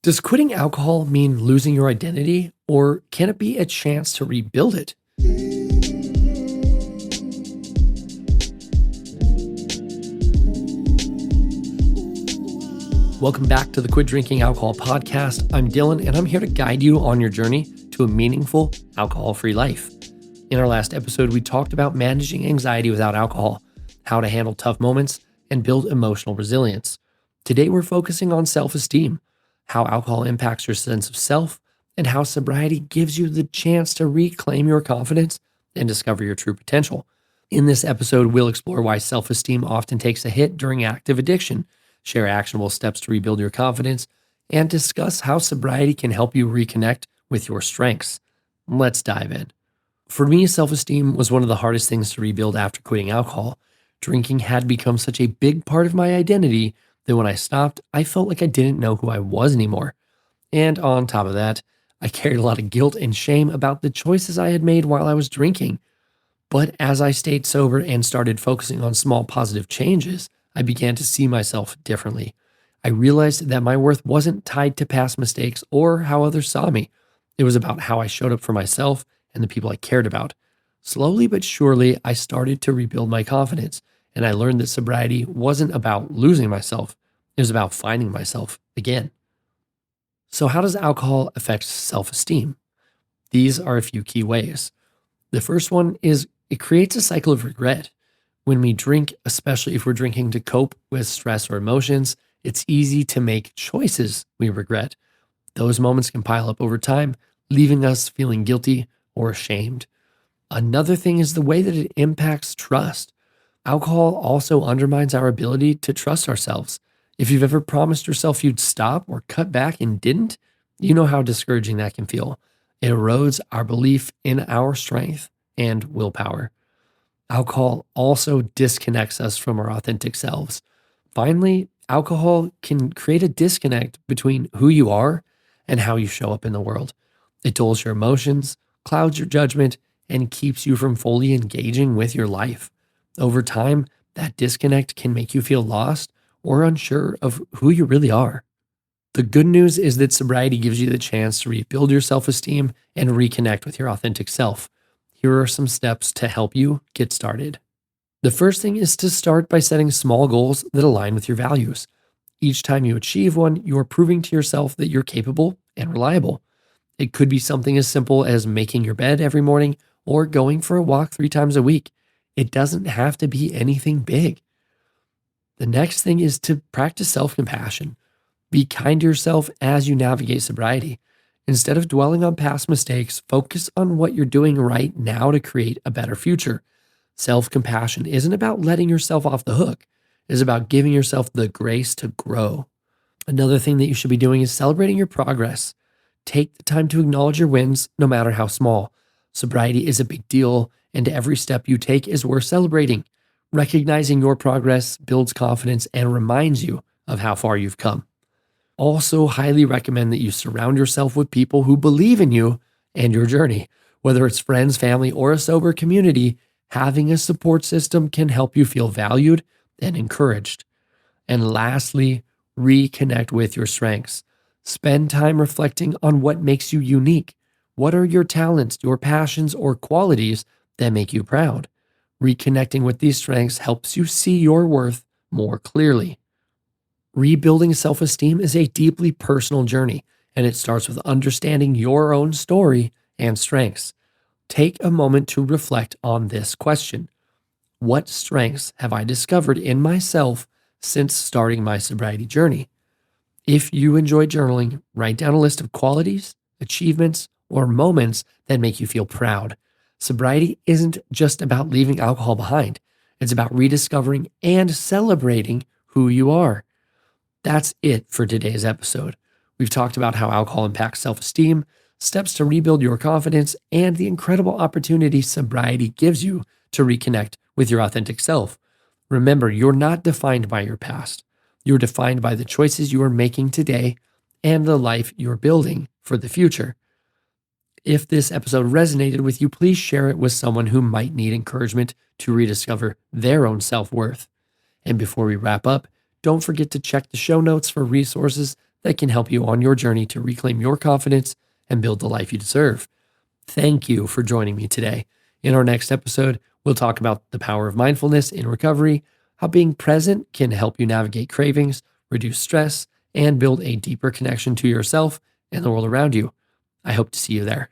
Does quitting alcohol mean losing your identity, or can it be a chance to rebuild it? Welcome back to the Quit Drinking Alcohol podcast. I'm Dylan, and I'm here to guide you on your journey to a meaningful alcohol-free life. In our last episode, we talked about managing anxiety without alcohol, how to handle tough moments, and build emotional resilience. Today, we're focusing on self-esteem, how alcohol impacts your sense of self, and how sobriety gives you the chance to reclaim your confidence and discover your true potential. In this episode, we'll explore why self-esteem often takes a hit during active addiction, share actionable steps to rebuild your confidence, and discuss how sobriety can help you reconnect with your strengths. Let's dive in. For me, self-esteem was one of the hardest things to rebuild after quitting alcohol. Drinking had become such a big part of my identity that when I stopped, I felt like I didn't know who I was anymore. And on top of that, I carried a lot of guilt and shame about the choices I had made while I was drinking. But as I stayed sober and started focusing on small positive changes, I began to see myself differently. I realized that my worth wasn't tied to past mistakes or how others saw me. It was about how I showed up for myself and the people I cared about. Slowly but surely, I started to rebuild my confidence, and I learned that sobriety wasn't about losing myself. It was about finding myself again. So how does alcohol affect self-esteem? These are a few key ways. The first one is it creates a cycle of regret. When we drink, especially if we're drinking to cope with stress or emotions, it's easy to make choices we regret. Those moments can pile up over time, leaving us feeling guilty or ashamed. Another thing is the way that it impacts trust. Alcohol also undermines our ability to trust ourselves. If you've ever promised yourself you'd stop or cut back and didn't, you know how discouraging that can feel. It erodes our belief in our strength and willpower. Alcohol also disconnects us from our authentic selves. Finally, alcohol can create a disconnect between who you are and how you show up in the world. It dulls your emotions, clouds your judgment, and keeps you from fully engaging with your life. Over time, that disconnect can make you feel lost or unsure of who you really are. The good news is that sobriety gives you the chance to rebuild your self-esteem and reconnect with your authentic self. Here are some steps to help you get started. The first thing is to start by setting small goals that align with your values. Each time you achieve one, you're proving to yourself that you're capable and reliable. It could be something as simple as making your bed every morning or going for a walk 3 times a week. It doesn't have to be anything big. The next thing is to practice self-compassion. Be kind to yourself as you navigate sobriety. Instead of dwelling on past mistakes, focus on what you're doing right now to create a better future. Self-compassion isn't about letting yourself off the hook. It's about giving yourself the grace to grow. Another thing that you should be doing is celebrating your progress. Take the time to acknowledge your wins, no matter how small. Sobriety is a big deal, and every step you take is worth celebrating. Recognizing your progress builds confidence and reminds you of how far you've come. Also, highly recommend that you surround yourself with people who believe in you and your journey. Whether it's friends, family, or a sober community, having a support system can help you feel valued and encouraged. And lastly, reconnect with your strengths. Spend time reflecting on what makes you unique. What are your talents, your passions, or qualities that make you proud? Reconnecting with these strengths helps you see your worth more clearly. Rebuilding self-esteem is a deeply personal journey, and it starts with understanding your own story and strengths. Take a moment to reflect on this question. What strengths have I discovered in myself since starting my sobriety journey? If you enjoy journaling, write down a list of qualities, achievements, or moments that make you feel proud. Sobriety isn't just about leaving alcohol behind. It's about rediscovering and celebrating who you are. That's it for today's episode. We've talked about how alcohol impacts self-esteem, steps to rebuild your confidence, and the incredible opportunity sobriety gives you to reconnect with your authentic self. Remember, you're not defined by your past. You're defined by the choices you are making today and the life you're building for the future. If this episode resonated with you, please share it with someone who might need encouragement to rediscover their own self-worth. And before we wrap up, don't forget to check the show notes for resources that can help you on your journey to reclaim your confidence and build the life you deserve. Thank you for joining me today. In our next episode, we'll talk about the power of mindfulness in recovery, how being present can help you navigate cravings, reduce stress, and build a deeper connection to yourself and the world around you. I hope to see you there.